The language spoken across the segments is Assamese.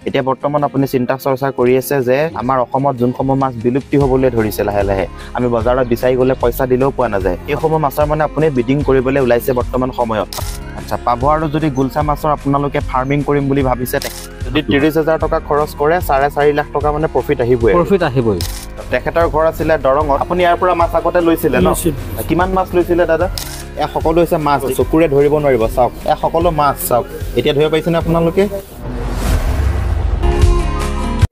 এতিয়া বৰ্তমান আপুনি চিন্তা চৰ্চা কৰি আছে যে আমাৰ অসমত যোনসমূহ মাছ বিলুপ্তি হ'বলৈ ধৰিছে লাহে লাহে আমি বজাৰত বিচাৰি গ'লে পইচা দিলেও পোৱা নাযায় এইসমূহ মাছৰ মানে আপুনি ব্ৰিডিং কৰিবলৈ ওলাইছে বৰ্তমান সময়ত আচ্ছা পাভ আৰু যদি গুলচা মাছৰ আপোনালোকে ফাৰ্মিং কৰিম বুলি ভাবিছে যদি 30,000 টকা খৰচ কৰে 4.5 লাখ টকা মানে প্ৰফিট আহিবই তেখেতৰ ঘৰ আছিলে দৰঙত আপুনি ইয়াৰ পৰা মাছ আগতে লৈছিলে ন কিমান মাছ লৈছিলে দাদা এ সকলো হৈছে মাছ চকুৰে ধৰিব নোৱাৰিব চাওক এ সকলো মাছ চাওক এতিয়া ধৰিব পাৰিছেনে আপোনালোকে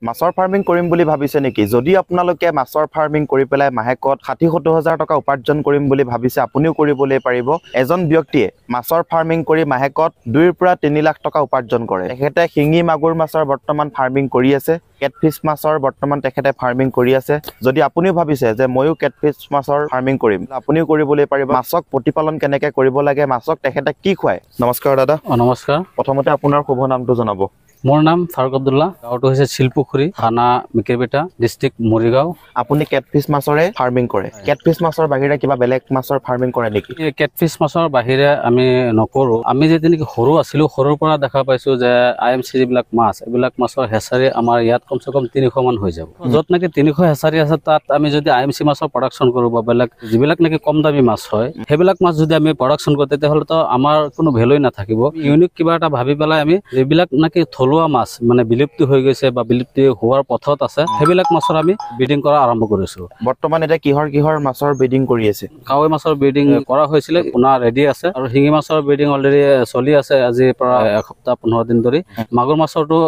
মাছৰ ফাৰ্মিং কৰিম বুলি ভাবিছে নেকি যদি আপোনালোকে মাছৰ ফাৰ্মিং কৰি পেলাই মাহেকত 60-70,000 টকা উপাৰ্জন কৰিম বুলি ভাবিছে আপুনিও কৰিবলৈ পাৰিব এজন ব্যক্তিয়ে মাছৰ ফাৰ্মিং কৰি মাহেকত 2 পৰা 3 লাখ টকা উপাৰ্জন কৰে তেখেতে শিঙি মাগুৰ মাছৰ বৰ্তমান ফাৰ্মিং কৰি আছে কেটফিছ মাছৰ বৰ্তমান তেখেতে ফাৰ্মিং কৰি আছে যদি আপুনিও ভাবিছে যে ময়ো কেটফিছ মাছৰ ফাৰ্মিং কৰিম আপুনিও কৰিবলৈ পাৰিব মাছক প্ৰতিপালন কেনেকৈ কৰিব লাগে মাছক তেখেতে কি খুৱায় নমস্কাৰ দাদা নমস্কাৰ প্ৰথমতে আপোনাৰ শুভ নামটো জনাব মোৰ নাম ফাৰুক আব্দুল্লাহ গাঁৱটো হৈছে শিলপুখুৰী থানা মিকিৰবেটা ডিষ্ট্ৰিক্ট মৰিগাঁও আপুনি কেটফিছ মাছৰে ফাৰ্মিং কৰে কেটফিছ মাছৰ বাহিৰে কিবা বেলেগ মাছৰ ফাৰ্মিং কৰে নেকি কেটফিছ মাছৰ বাহিৰে আমি নকৰোঁ আমি যে তেনেকৈ সৰু আছিলোঁ সৰুৰ পৰা দেখা পাইছোঁ যে IMC যিবিলাক মাছ এইবিলাক মাছৰ হেচাৰি আমাৰ ইয়াত কমচে কম 300 মান হৈ যাব য'ত নেকি 300 হেচাৰি আছে তাত আমি যদি IMC মাছৰ প্ৰডাকশ্যন কৰোঁ বা বেলেগ যিবিলাক নেকি কম দামী মাছ হয় সেইবিলাক মাছ যদি আমি প্ৰডাকশ্যন কৰোঁ তেতিয়াহ'লেতো আমাৰ কোনো ভেলুই নাথাকিব ইউনিক কিবা এটা ভাবি পেলাই আমি যিবিলাক নেকি থলুৱা মাছ মানে বিলুপ্তি হৈ গৈছে বা বিলুপ্তি হোৱাৰ পথত আছে সেইবিলাক মাছৰ আমি ব্ৰিডিং কৰা আৰম্ভ কৰিছোঁ বৰ্তমান এতিয়া কিহৰ মাছৰ ব্ৰিডিং কৰি আছে কাৱৈ মাছৰ ব্ৰিডিং কৰা হৈছিলে পোনা ৰেডি আছে আৰু শিঙি মাছৰ ব্ৰিডিং অলৰেডি চলি আছে আজিৰ পৰা এসপ্তাহ 15 দিন ধৰি মাগুৰ মাছৰটো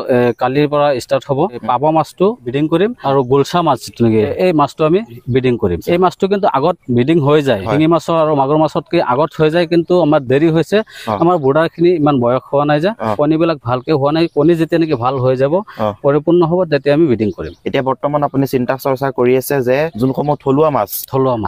কালিৰ পৰা ষ্টাৰ্ট হ'ব পাভ মাছটো ব্ৰিডিং কৰিম আৰু গুলচা মাছ যিটো নেকি এই মাছটো আমি ব্ৰিডিং কৰিম এই মাছটো কিন্তু আগত ব্ৰিডিং হৈ যায় শিঙি মাছৰ আৰু মাগুৰ মাছতকৈ আগত হৈ যায় কিন্তু আমাৰ দেৰি হৈছে আমাৰ বুঢ়াখিনি ইমান বয়স হোৱা নাই যে কণীবিলাক ভালকৈ হোৱা নাই কণী যেতিয়া নেকি ভাল হৈ যাব পৰিপূৰ্ণ হ'ব তেতিয়া আমি ব্ৰিডিং কৰিম এতিয়া বৰ্তমান আপুনি চিন্তা চৰ্চা কৰি আছে যে যোনসমূহ থলুৱা মাছ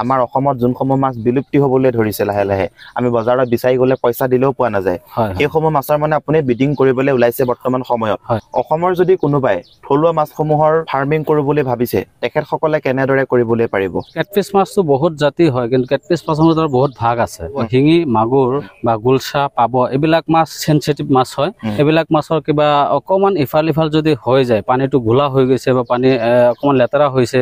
আমাৰ অসমত যোনসমূহ মাছ বিলুপ্তি হ'বলৈ ধৰিছে লাহে লাহে আমি বজাৰত বিচাৰি গ'লে পইচা দিলেও পোৱা নাযায় সেইসমূহ মাছৰ মানে আপুনি ব্ৰিডিং কৰিবলৈ ওলাইছে বৰ্তমান সময়ত অসমৰ যদি কোনোবাই থলুৱা মাছসমূহৰ ফাৰ্মিং কৰোঁ বুলি ভাবিছে তেখেতসকলে কেনেদৰে কৰিবলৈ পাৰিব কেটফিছ মাছটো বহুত জাতি হয় কিন্তু কেটফিছ মাছৰ ভিতৰত বহুত ভাগ আছে শিঙি মাগুৰ বা গুলচা পাভ এইবিলাক মাছ চেনচিটিভ মাছ হয় এইবিলাক মাছৰ কিবা অকমান ইফাল যদি হৈ যায় পানীটো ঘোলা হৈ গৈছে বা পানী অকমান লেতেৰা হৈছে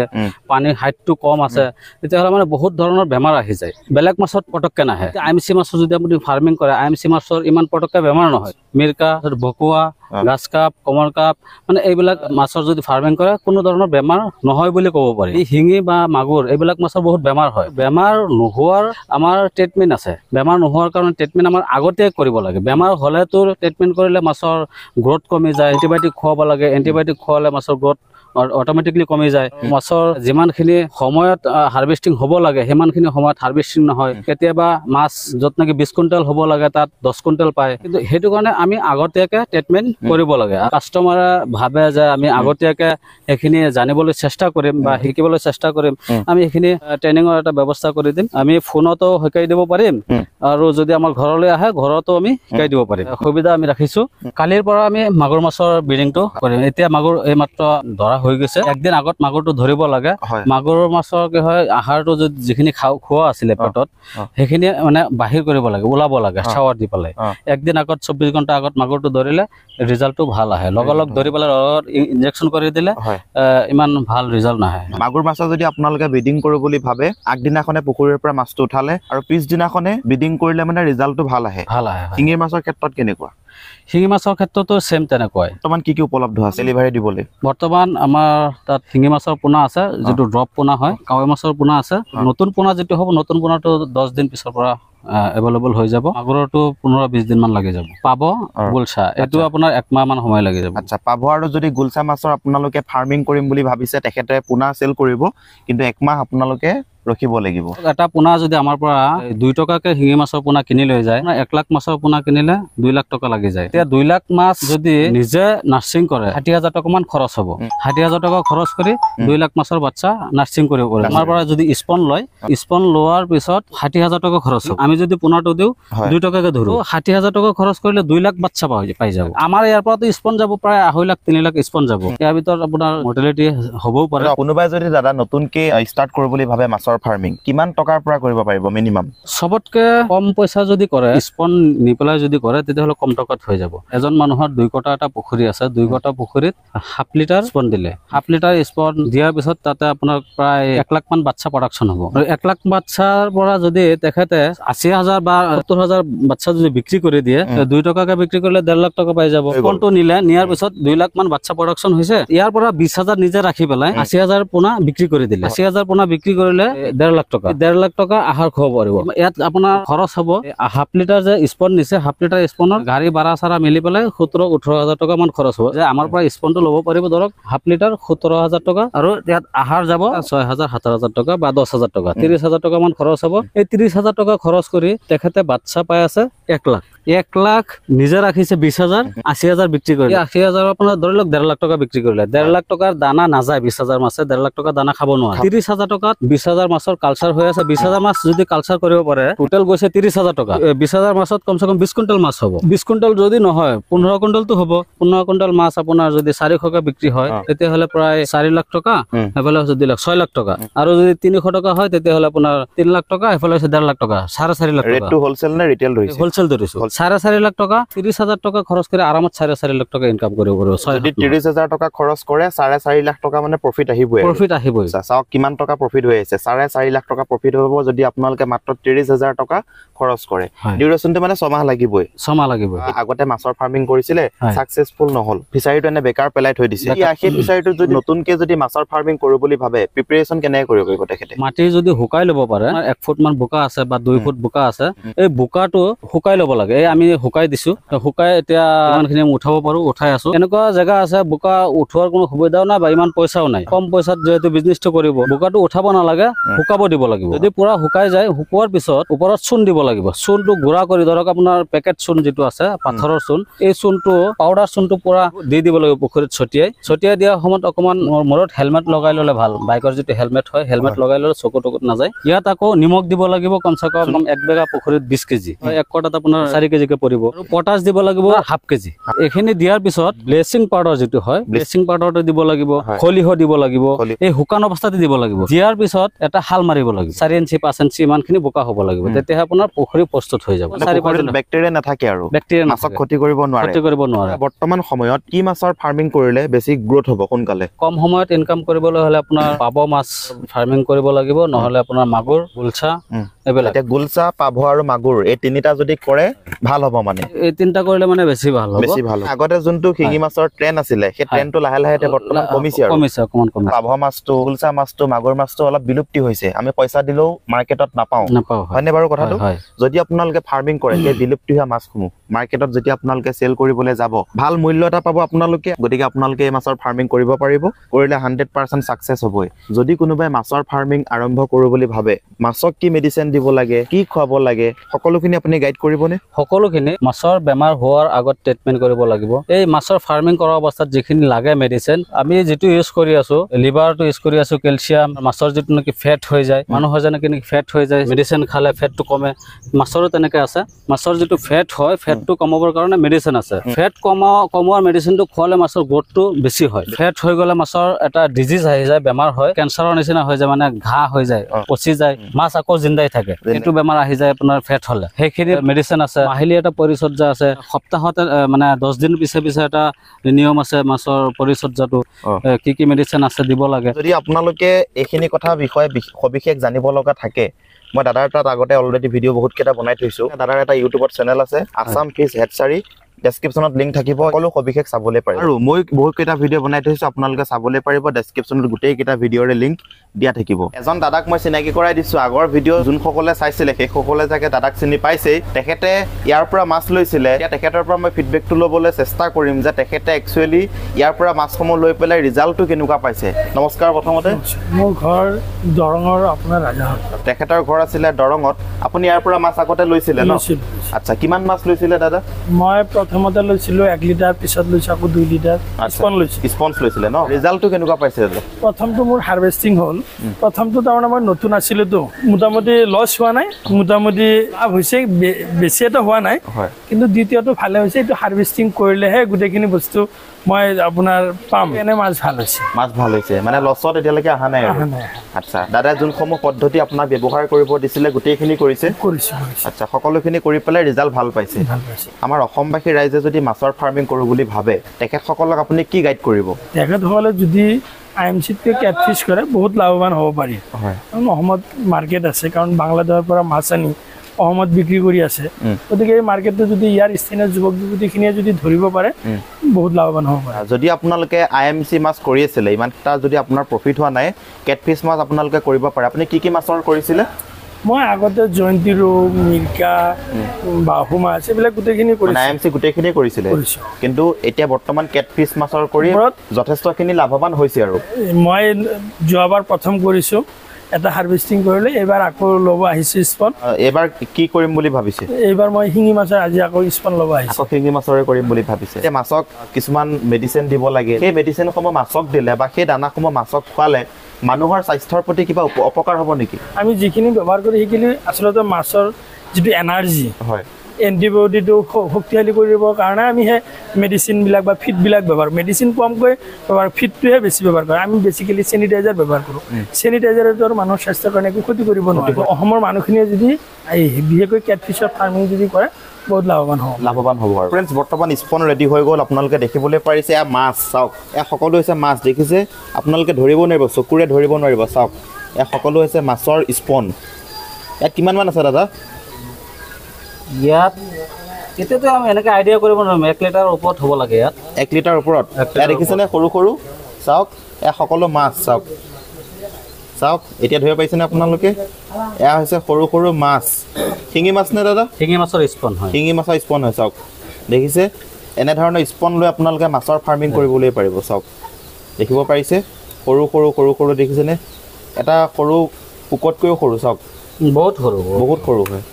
পানীৰ হাইটটো কম আছে তেতিয়াহ'লে মানে বহুত ধৰণৰ বেমাৰ আহি যায় বেলেগ মাছত পটককৈ নাহে IMC মাছৰ যদি আপুনি ফাৰ্মিং কৰে IMC মাছৰ ইমান পটককৈ বেমাৰ নহয় মিৰ্কা ভকুৱা গাছ কাপ কমল কাপ মানে এইবিলাক মাছৰ যদি ফাৰ্মিং কৰে কোনো ধৰণৰ বেমাৰ নহয় বুলি ক'ব পাৰি শিঙি বা মাগুৰ এইবিলাক মাছৰ বহুত বেমাৰ হয় বেমাৰ নোহোৱাৰ আমাৰ ট্ৰিটমেণ্ট আছে বেমাৰ নোহোৱাৰ কাৰণে ট্ৰিটমেণ্ট আমাৰ আগতেই কৰিব লাগে বেমাৰ হ'লেতো ট্ৰিটমেণ্ট কৰিলে মাছৰ গ্ৰোথ কমি যায় এণ্টিবায়'টিক খুৱাব লাগে এণ্টিবায়'টিক খুৱালে মাছৰ গ্ৰোথ অট'মেটিকলি কমি যায় মাছৰ যিমানখিনি সময়ত হাৰ্ভেষ্টিং হ'ব লাগে সিমানখিনি সময়ত হাৰ্ভেষ্টিং নহয় কেতিয়াবা মাছ য'ত নেকি 20 কুইণ্টেল হ'ব লাগে তাত 10 কুইণ্টেল পায় কিন্তু সেইটো কাৰণে আমি আগতীয়াকৈ ট্ৰিটমেণ্ট কৰিব লাগে কাষ্টমাৰে ভাবে যে আমি আগতীয়াকৈ সেইখিনি জানিবলৈ চেষ্টা কৰিম বা শিকিবলৈ চেষ্টা কৰিম আমি সেইখিনি ট্ৰেইনিঙৰ এটা ব্যৱস্থা কৰি দিম আমি ফোনতো শিকাই দিব পাৰিম আৰু যদি আমাৰ ঘৰলৈ আহে ঘৰতো আমি শিকাই দিব পাৰিম সুবিধা আমি ৰাখিছোঁ কালিৰ পৰা আমি মাগুৰ মাছৰ ব্ৰিডিংটো কৰিম এতিয়া মাগুৰ এইমাত্ৰ ধৰা হৈ গৈছে একদিন আগত মাগুৰটো ধৰিব লাগে মাগুৰ মাছৰ কি হয় আহাৰটো যিখিনি খোৱা আছিলে পেটত সেইখিনি মানে বাহিৰ কৰিব লাগে ওলাব লাগে চাৱাৰ দি পেলাই একদিন আগত 24 ঘণ্টা আগত মাগুৰটো ধৰিলে ৰিজাল্টটো ভাল আহে লগালগ ধৰি পেলাই ইনজেকশ্যন কৰি দিলে ইমান ভাল ৰিজাল্ট নাহে মাগুৰ মাছৰ যদি আপোনালোকে ব্ৰিডিং কৰোঁ বুলি ভাবে আগদিনাখনে পুখুৰীৰ পৰা মাছটো উঠালে আৰু পিছদিনাখনে ব্ৰিডিং কৰিলে মানে ৰিজাল্টটো ভাল আহে শিঙিৰ মাছৰ ক্ষেত্ৰত কেনেকুৱা শিঙি মাছৰ ক্ষেত্ৰতো সেম তেনেকুৱাই বৰ্তমান কি উপলব্ধ আছে ডেলিভাৰী দিবলৈ বৰ্তমান আমাৰ তাত শিঙি মাছৰ পোনা আছে যিটো ড্ৰপ পোনা হয় কাৱৈ মাছৰ পোনা আছে নতুন পোনা যিটো হ'ব নতুন পোনাটো 10 দিন পিছৰ পৰা এভেইলেবল হৈ যাব মাগুৰটো 15-20 দিন মান লাগি যাব পাভ গুলচা এইটো আপোনাৰ 1 মাহ মান সময় লাগি যাব আচ্ছা পাভ আৰু যদি গুলচা মাছৰ আপোনালোকে ফাৰ্মিং কৰিম বুলি ভাবিছে তেখেতে পোনা চেল কৰিব কিন্তু 1 মাহ আপোনালোকে ৰখিব লাগিব এটা পোনা যদি আমাৰ পৰা 2 টকাকৈ শিঙি মাছৰ পোনা কিনি লৈ যায় 1 লাখ মাছৰ পোনা কিনিলে 2 লাখ টকা লাগি যায় এতিয়া 2 লাখ মাছ যদি নিজে নাৰ্ছিং কৰে 60,000 টকা মান খৰচ হ'ব 60,000 টকা খৰচ কৰি 2 লাখ মাছৰ বাচ্চা নাৰ্ছিং কৰিব পাৰে আমাৰ পৰা যদি স্পন লয় স্পন লোৱাৰ পিছত 60,000 টকা খৰচ হ'ব আমি যদি পোনাটো দিওঁ হয়। 2 টকাকে ধৰো 60,000 টকা খৰচ কৰিলে 2 লাখ বাচ্চা পাই যাব আমাৰ ইয়াৰ পৰা স্পন যাব প্ৰায় 2.5 লাখ 3 লাখ স্পন যাব ইয়াৰ ভিতৰত আপোনাৰ মৰ্টেলিটি হ'বও পাৰে কোনোবাই যদি দাদা নতুনকে ষ্টাৰ্ট কৰিব বুলি ভাবে মাছৰ ফাৰ্মিং কিমান টকাৰ পৰা কৰিব পাৰিব মিনিমাম সবতকে কম পইচা যদি কৰে স্পন নি পেলাই যদি কৰে তেতিয়াহ'লে কম টকাত হৈ যাব এজন মানুহৰ 2 কটা এটা পুখুৰী আছে 2 কটা পুখুৰীত 1/2 লিটাৰ স্পন দিলে 1/2 লিটাৰ স্পন দিয়াৰ পিছত তাতে আপোনাৰ প্ৰায় 1 লাখ মান বাচ্চা প্ৰডাকশ্যন হ'ব আৰু 1 লাখ বাচ্চাৰ পৰা যদি তেখেতে 80,000 বা 70,000 বাচ্চা যদি বিক্ৰী কৰি দিয়ে 2 টকাকে বিক্ৰী কৰিলে 1.5 লাখ টকা পাই যাব স্পনটো নিলে নিয়াৰ পিছত 2 লাখ মান বাচ্চা প্ৰডাকশ্যন হৈছে ইয়াৰ পৰা 20,000 নিজে ৰাখি পেলাই 80,000 পোনা বিক্ৰী কৰি দিলে 80,000 পোনা বিক্ৰী কৰিলে 1.5 লাখ টকা 1.5 লাখ টকা আহাৰ খুৱাব পাৰিব ইয়াত আপোনাৰ খৰচ হ'ব 1/2 লিটাৰ যে স্পন নিছে 1/2 লিটাৰ স্পনৰ গাড়ী ভাড়া চাৰা মিলি পেলাই 17-18,000 টকা মান খৰচ হ'ব যে আমাৰ পৰা স্পনটো ল'ব পাৰিব ধৰক 1/2 লিটাৰ 17,000 টকা আৰু ইয়াত আহাৰ যাব 6,000-7,000 টকা বা 10,000 টকা 30,000 টকা মান খৰচ হ'ব এই 30,000 টকা খৰচ কৰি তেখেতে বাচ্চা পাই আছে 1 লাখ 1 লাখ নিজে ৰাখিছে 20,000 80,000 বিক্ৰী কৰিলে 80,000 আপোনাৰ ধৰি লওক 1.5 লাখ টকা বিক্ৰী কৰিলে 1.5 লাখ টকাৰ দানা নাযায় 20,000 মাছে 1.5 লাখ টকা দানা খাব নোৱাৰে 30,000 টকাত 20,000 মাছৰ কালচাৰ হৈ আছে 20,000 মাছ যদি কালচাৰ কৰিব পাৰে টোটেল গৈছে 30,000 টকা 20,000 মাছত কমসে কম 20 কুইণ্টেল মাছ হ'ব 20 কুইণ্টেল যদি নহয় 15 কুইণ্টেলটো হ'ব 15 কুইণ্টেল মাছ আপোনাৰ যদি 400কে বিক্ৰী হয় তেতিয়াহ'লে প্ৰায় 4 লাখ টকা এফালে হৈছে 2 লাখ 6 লাখ টকা আৰু যদি 300 টকা হয় তেতিয়াহ'লে আপোনাৰ 3 লাখ টকা এফালে হৈছে 1.5 লাখ টকা 4.5 লাখ টকা ৰেটটো হোলসেল নে ৰিটেল ধৰিছে হোলসেল ধৰিছো 4.5 লাখ টকা 30,000 টকা খৰচ কৰি আৰামত 4.5 লাখ টকা ইনকাম কৰিব পাৰিব যদি 30,000 টকা খৰচ কৰে 4.5 লাখ টকা মানে প্ৰফিট আহিবই চাওক কিমান টকা প্ৰফিট হৈ আছে 4.5 লাখ টকা প্ৰফিট হ'ব যদি আপোনালোকে মাত্ৰ 30,000 টকা খৰচ কৰে ডিউৰেচনটো মানে 6 মাহ লাগিবই আগতে মাছৰ ফাৰ্মিং কৰিছিলে সাকসেসফুল নহল ফিচাৰীটো এনে বেকাৰ পেলাই থৈ দিছে এই ফিচাৰীটো যদি নতুনকে যদি মাছৰ ফাৰ্মিং কৰিব বুলি ভাবে প্ৰিপাৰেচন কেনে কৰিব পাৰিব তেখেতে মাটি যদি হুকাই ল'ব পাৰে 1 ফুট মান বোকা আছে বা 2 ফুট বোকা আছে এই বোকাটো হুকাই ল'ব লাগে এই আমি হুকাই দিছো হুকাই এতিয়া ইমানখিনি উঠাব পাৰো উঠাই আছো এনেকুৱা জায়গা আছে বোকা উঠোৱাৰ কোনো সুবিধাও নাই বা ইমান পইচাও নাই কম পইচাত যেহেতু বিজনেছটো কৰিব বোকাটো উঠাব নালাগে হুকাব দিব লাগিব যদি পুৰা হুকাই যায় হুকোৱাৰ পিছত ওপৰত চূণ দিব লাগিব চূণটো গুড়া কৰি ধৰক আপোনাৰ পেকেট চূণ যিটো আছে পাথৰৰ চূণ এই চূণটো পাউডাৰ চূণটো পুৰা দি দিব লাগিব পুখুৰীত ছটিয়াই দিয়া সময়ত অকমান মূৰত হেলমেট লগাই ল'লে ভাল বাইকৰ যিটো হেলমেট হয় হেলমেট লগাই ল'লে চকুত নাযায় ইয়াত আকৌ নিমখ দিব লাগিব কমসে কম 1 বেগা পুখুৰীত 20 কেজি 1 কটাত আপোনাৰ 4 কেজিকে পৰিব আৰু পটাছ দিব লাগিব 1/2 কেজি এইখিনি দিয়াৰ পিছত ব্লেচিং পাউডাৰ যিটো হয় ব্লেচিং পাউডাৰটো দিব লাগিব খলিহ দিব লাগিব এই শুকান অৱস্থাতে দিব লাগিব দিয়াৰ পিছত এটা হাল মাৰিব লাগিব 4 ইঞ্চি 5 ইঞ্চি ইমানখিনি বোকা হ'ব লাগিব তেতিয়া আপোনাৰ পুখুৰী প্ৰস্তুত হৈ যাব বেক্টেৰিয়া নাথাকে আৰু বেক্টেৰিয়া মাছক ক্ষতি কৰিব নোৱাৰে বৰ্তমান সময়ত কি মাছৰ ফাৰ্মিং কৰিলে বেছি গ্ৰোথ হ'ব সোনকালে কম সময়ত ইনকাম কৰিবলৈ হ'লে আপোনাৰ পাভ মাছ ফাৰ্মিং কৰিব লাগিব নহলে আপোনাৰ মাগুৰ গুলছা এইবিলাক এতিয়া গুলছা পাভ আৰু মাগুৰ এই তিনিটা যদি কৰে ভাল হ'ব মানে এই তিনিটা কৰিলে মানে বেছি ভাল হ'ব আগতে যোনটো শিঙি মাছৰ ট্ৰেন্ড আছিলে সেই ট্ৰেন্ডটো লাহে লাহে এতিয়া বৰ্তমান কমিছে অকমান পাভ মাছটো গুলছা মাছটো মাগুৰ মাছটো অলপ বিলুপ্তি হৈছে আমি পইচা দিলেও মাৰ্কেটত নাপাওঁ হয়নে বাৰু কথাটো যদি আপোনালোকে ফাৰ্মিং কৰে সেই বিলুপ্তি হোৱা মাছসমূহ মাৰ্কেটত যেতিয়া আপোনালোকে চেল কৰিবলৈ যাব ভাল মূল্য এটা পাব আপোনালোকে গতিকে আপোনালোকে এই মাছৰ ফাৰ্মিং কৰিব পাৰিব কৰিলে 100% সাকসেস হ'বই যদি কোনোবাই মাছৰ ফাৰ্মিং আৰম্ভ কৰো বুলি ভাবে মাছক কি মেডিচিন দিব লাগে কি খুৱাব লাগে সকলোখিনি আপুনি গাইড কৰিবনে সকলোখিনি মাছৰ বেমাৰ হোৱাৰ আগত ট্ৰিটমেন্ট কৰিব লাগিব এই মাছৰ ফাৰ্মিং কৰা অৱস্থাত যিখিনি লাগে মেডিচিন আমি যেটো ইউজ কৰি আছো লিভাৰটো ইউজ কৰি আছো ক্যালসিয়াম মাছৰ যেটো নেকি ফেট হৈ যায় মানুহৰ যেনেকৈ ফেট হৈ যায় মেডিচিন খালে ফেটটো কমে মাছৰো তেনেকৈ আছে মাছৰ যেটো ফেট হয় ফেটটো কমাবৰ কাৰণে মেডিচিন আছে ফেট কমোৱাৰ মেডিচিনটো খোৱালে মাছৰ গ্ৰোথটো বেছি হয় ফেট হৈ গলে মাছৰ এটা ডিজিজ আহি যায় বেমাৰ হয় কেঞ্চাৰৰ নিচিনা হৈ যায় মানে ঘা হৈ যায় পচি যায় মাছ আকৌ জিন্দাই থাকে এইটো বেমাৰ আহি যায় আপোনাৰ ফেট হলে সেইখিনি মেডিচিন আছে মাহিলি এটা পৰিচৰ্যা আছে সপ্তাহত মানে 10 দিন পিছে এটা নিয়ম আছে মাছৰ পৰিচৰ্যাটো কি মেডিচিন আছে দিব লাগে যদি আপোনালোকে এইখিনি কথা বিষয় সবিশেষ জানিব লগা থাকে মই দাদাৰ তাত আগতে অলৰেডি ভিডিও বহুত কেটা বনাই থৈছো দাদাৰ এটা ইউটিউবত চেনেল আছে আসাম ফিশ হেডচাৰী ডেসক্ৰিপশনত লিংক থাকিব সকলো সবিশেষ চাবলৈ পাৰিব আৰু মই বহুত কেটা ভিডিও বনাই থৈছো আপোনালোকে চাবলৈ পাৰিব ডেসক্ৰিপশনত গোটেই কেটা ভিডিওৰে লিংক দিয়া থাকিব এজন দাদাক মই চিনাকি কৰাই দিছো আগৰ ভিডিও যোন সকলে চাইছিলে সেই সকলে যাকে দাদাক চিনি পাইছে তেখেতে ইয়াৰ পৰা মাছ লৈছিলে এতিয়া তেখেতৰ পৰা মই ফিডবেকটো ল'বলৈ চেষ্টা কৰিম যে তেখেতে একচুয়ালি ইয়াৰ পৰা মাছসমূহ লৈ পেলাই ৰিজাল্টটো কেনেকুৱা পাইছে নমস্কাৰ প্ৰথমতে মোৰ ঘৰ দৰঙৰ আপোনাৰ ৰাজাহাট তেখেতৰ ঘৰ আছিল দৰঙত আপুনি ইয়াৰ পৰা মাছ আগতে লৈছিলে ন আচ্ছা কিমান মাছ লৈছিলে দাদা মই প্ৰথমতে লৈছিলোঁ 1 লিটাৰ, পিছত লৈছোঁ আকৌ 2 লিটাৰ স্পন লৈছোঁ। স্পঞ্জ লৈছিলে ন? ৰিজাল্টটো কেনেকুৱা পাইছে দাদা? প্ৰথমটো মোৰ হাৰ্ভেষ্টিং হ'ল। প্ৰথমটো তাৰমানে মই নতুন আছিলোঁতো, মোটামুটি লছ হোৱা নাই, মোটামুটি লাভ হৈছে, বেছি এটা হোৱা নাই। হয়। কিন্তু দ্বিতীয়টো ভালে হৈছে, এইটো হাৰ্ভেষ্টিং কৰিলেহে গোটেইখিনি বস্তু মই আপোনাৰ পাম। এনে মাছ ভাল হৈছে। মাছ ভাল হৈছে মানে লছত এতিয়ালৈকে অহা নাই আৰু? অহা নাই। আচ্ছা, দাদাই যোনসমূহ পদ্ধতি আপোনাক ব্যৱহাৰ কৰিব দিছিলে গোটেইখিনি কৰিছে? কৰিছোঁ। আচ্ছা, সকলোখিনি কৰি পেলাই ৰিজাল্ট ভাল পাইছে? ভাল পাইছে। আমাৰ অসমবাসী ৰাইজে যদি মাছৰ ফাৰ্মিং কৰোঁ বুলি ভাবে তেখেতসকলক আপুনি কি গাইড কৰিব? তেখেতসকলে যদি IMCতকৈ কেটফিছ কৰে বহুত লাভৱান হ'ব পাৰি। হয়। কাৰণ অসমত মাৰ্কেট আছে, কাৰণ বাংলাদেশৰ পৰা মাছ আনি অসমত বিক্ৰী কৰি আছে। গতিকে এই মাৰ্কেটটো যদি ইয়াৰ স্থানীয় যুৱক যুৱতীখিনিয়ে যদি ধৰিব পাৰে বহুত লাভৱান হ'ব পাৰে। যদি আপোনালোকে IMC মাছ কৰি আছিলে, ইমানটা যদি আপোনাৰ প্ৰফিট হোৱা নাই, কেটফিছ মাছ আপোনালোকে কৰিব পাৰে। আপুনি কি কি মাছৰ কৰিছিলে? মই আগতে জয়ন্তী ৰৌ, মিৰ্কা, বাহু মাছ এইবিলাক গোটেইখিনি কৰিছোঁ। IMC গোটেইখিনি কৰিছিলে, কৰিছোঁ। কিন্তু এতিয়া বৰ্তমান কেটফিছ মাছৰ কৰি যথেষ্টখিনি লাভৱান হৈছে আৰু? মই যোৱাবাৰ প্ৰথম কৰিছোঁ, এটা হাৰ্ভেষ্টিং কৰিলে, এইবাৰ আকৌ ল'ব আহিছোঁ স্পন। এইবাৰ কি কৰিম বুলি ভাবিছে? এইবাৰ মই শিঙি মাছৰ আজি আকৌ স্পন ল'ব আহিছোঁ। আকৌ শিঙি মাছৰে কৰিম বুলি ভাবিছে? এতিয়া মাছক কিছুমান মেডিচিন দিব লাগে, সেই মেডিচিনসমূহ মাছক দিলে বা সেই দানাসমূহ মাছক খোৱালে মানুহৰ স্বাস্থ্যৰ প্ৰতি কিবা অপকাৰ হ'ব নেকি? আমি যিখিনি ব্যৱহাৰ কৰি সেইখিনি আচলতে মাছৰ যিটো এনাৰ্জি, হয়, এণ্টিবডিটো শক্তিশালী কৰিবৰ কাৰণে আমি সেই মেডিচিনবিলাক বা ফিডবিলাক ব্যৱহাৰ কৰোঁ। মেডিচিন কমকৈ ব্যৱহাৰ, ফিডটোহে বেছি ব্যৱহাৰ কৰোঁ। আমি বেছিকেলি চেনিটাইজাৰ ব্যৱহাৰ কৰোঁ। চেনিটাইজাৰেতো আৰু মানুহৰ স্বাস্থ্যৰ কাৰণে একো ক্ষতি কৰিব নোৱাৰিব। অসমৰ মানুহখিনিয়ে যদি বিশেষকৈ কেটফিছৰ ফাৰ্মিং যদি কৰে বহুত লাভৱান হ'ব। আৰু ফ্ৰেণ্ডছ, বৰ্তমান স্পন ৰেডি হৈ গ'ল। আপোনালোকে দেখিবলৈ পাৰিছে এয়া মাছ, চাওক, এয়া সকলো হৈছে মাছ। দেখিছে? আপোনালোকে ধৰিব নোৱাৰিব, চকুৰে ধৰিব নোৱাৰিব। চাওক, এয়া সকলো হৈছে মাছৰ স্পন। ইয়াত কিমানমান আছে দাদা? ইয়াত এতিয়াতো আমি এনেকৈ আইডিয়া কৰিব নোৱাৰিম, 1 লিটাৰৰ ওপৰত হ'ব লাগে ইয়াত। 1 লিটাৰ ওপৰত? এয়া দেখিছেনে সৰু সৰু? চাওক, এয়া সকলো মাছ। চাওক চাওক, এতিয়া ধৰিব পাৰিছেনে আপোনালোকে? এয়া হৈছে সৰু সৰু মাছ। শিঙি মাছ নে দাদা? শিঙি মাছৰ স্পন হয়। শিঙি মাছৰ স্পন হয়। চাওক, দেখিছে? এনেধৰণৰ স্পন লৈ আপোনালোকে মাছৰ ফাৰ্মিং কৰিবলৈ পাৰিব। চাওক, দেখিব পাৰিছে? সৰু সৰু সৰু সৰু দেখিছেনে? এটা সৰু পোকতকৈও সৰু। চাওক, বহুত সৰু, বহুত সৰু হয়।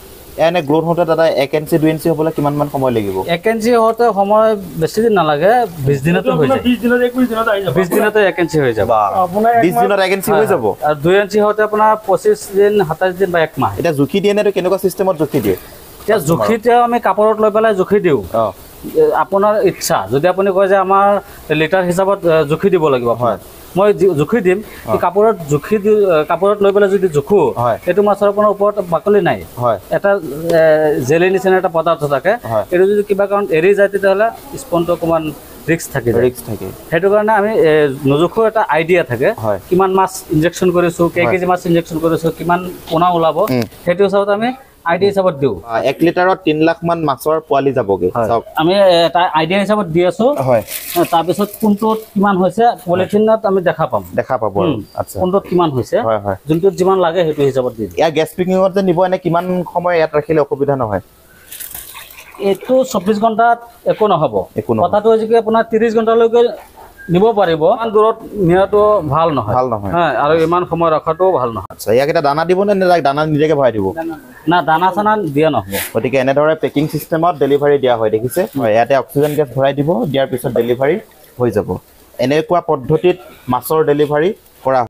এনে গ্ৰোথ হওঁতে দাদা 1 ইঞ্চি 2 ইঞ্চি হ'বলৈ কিমানমান সময় লাগিব? 1 ইঞ্চি হওঁতে সময় বেছি দিন নালাগে, 20 দিনতে হৈ যায়। 20 দিনত 21 দিনত আহি যাব। 20 দিনতে 1 ইঞ্চি হৈ যাব। আপোনাৰ 20 দিনত 1 ইঞ্চি হৈ যাব? আৰু 2 ইঞ্চি হওঁতে আপোনাৰ 25 দিন, 27 দিন বা 1 মাহ। এতিয়া জুখি দিয়ে নে কেনেকুৱা চিষ্টেমত জুখি দিয়ে? এতিয়া জুখিতে আমি কাপোৰত লৈ পেলাই জুখি দিওঁ। আপোনাৰ ইচ্ছা, যদি আপুনি কয় যে আমাৰ লিটাৰ হিচাপত জুখি দিব লাগিব, হয়, মই জুখি দিম। কাপোৰত জুখি দি, কাপোৰত লৈ পেলাই যদি জুখো, এইটো মাছৰ আপোনাৰ ওপৰত বাকলি নাই, এটা জেলি নিচিনা এটা পদাৰ্থ থাকে। এইটো যদি কিবা কাৰণত এৰি যায় তেতিয়াহ'লে স্পনটো অকণমান ৰিস্ক থাকে। সেইটো কাৰণে আমি নুজুখো, এটা আইডিয়া থাকে কিমান মাছ ইনজেকশ্যন কৰিছোঁ, কেজি মাছ ইনজেকশ্যন কৰিছোঁ, কিমান পোনা ওলাব, সেইটো হিচাপত আমি আইডিয়া হিচাপত দিওঁ। 1 লিটাৰত 3 লাখ মান মাছৰ পোৱালি যাবগৈ। আমি এটা আইডিয়া হিচাপত দি আছো। তাৰপিছত কোনটোত কিমান হৈছে পলিথিনত আমি দেখা পাব। কোনটোত কিমান হৈছে, যোনটোত যিমান লাগে সেইটো হিচাপত দি দিওঁ। ইয়াৰ গেছ পিকিঙত যে নিব, এনে কিমান সময় ইয়াত ৰাখিলে অসুবিধা নহয়? এইটো 24 ঘণ্টাত একো নহ'ব। কথাটো হৈছে কি, আপোনাৰ 30 ঘণ্টালৈকে নিব পাৰিব। ইমান দূৰত নিয়াটো ভাল নহয়, আৰু ইমান সময় ৰখাটো ভাল নহয়। আচ্ছা, ইয়াক এটা দানা দিব নে দানা নিজাকে ভৰাই দিব? না, দানা চানা দিয়া নহ'ব। গতিকে এনেদৰে পেকিং চিষ্টেমত ডেলিভাৰী দিয়া হয়। দেখিছে? ইয়াতে অক্সিজেন গেছ ভৰাই দিব, দিয়াৰ পিছত ডেলিভাৰী হৈ যাব। এনেকুৱা পদ্ধতিত মাছৰ ডেলিভাৰী কৰা হয়।